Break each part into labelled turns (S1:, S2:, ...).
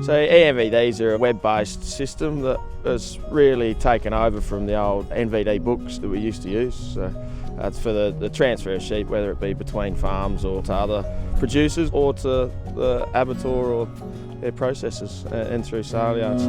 S1: So eNVDs are a web-based system that has really taken over from the old NVD books that we used to use. So it's for the transfer of sheep, whether it be between farms or to other producers or to the abattoir or their processors and through saleyards.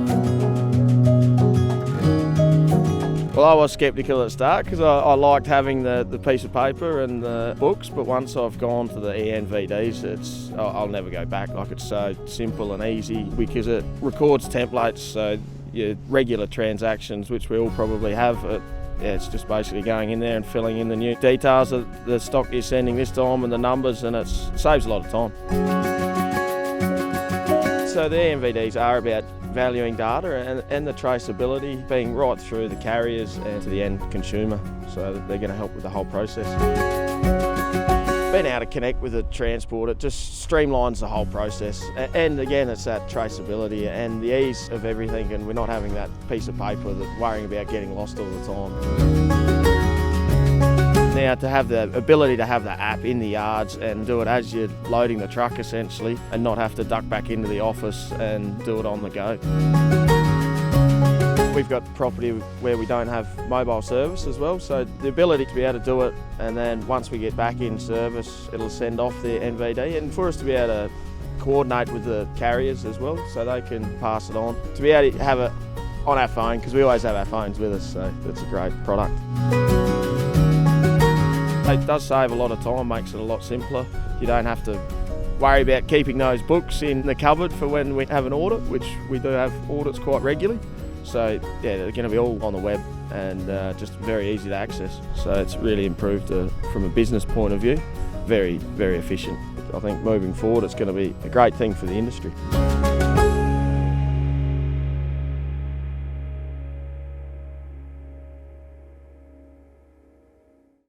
S1: Well, I was sceptical at the start because I liked having the piece of paper and the books, but once I've gone to the eNVDs, I'll never go back. Like, it's so simple and easy because it records templates, so your regular transactions, which we all probably have, it's just basically going in there and filling in the new details of the stock you're sending this time and the numbers, and it saves a lot of time. So the eNVDs are about valuing data and the traceability being right through the carriers and to the end consumer, so that they're going to help with the whole process. Being able to connect with the transport, it just streamlines the whole process, and again it's that traceability and the ease of everything, and we're not having that piece of paper that worrying about getting lost all the time. Now, to have the ability to have the app in the yards and do it as you're loading the truck essentially, and not have to duck back into the office and do it on the go. We've got property where we don't have mobile service as well, so the ability to be able to do it, and then once we get back in service, it'll send off the NVD, and for us to be able to coordinate with the carriers as well, so they can pass it on. To be able to have it on our phone, because we always have our phones with us, so it's a great product. It does save a lot of time, makes it a lot simpler. You don't have to worry about keeping those books in the cupboard for when we have an audit, which we do have audits quite regularly. So yeah, they're going to be all on the web and just very easy to access. So it's really improved from a business point of view. Very, very efficient. I think moving forward it's going to be a great thing for the industry.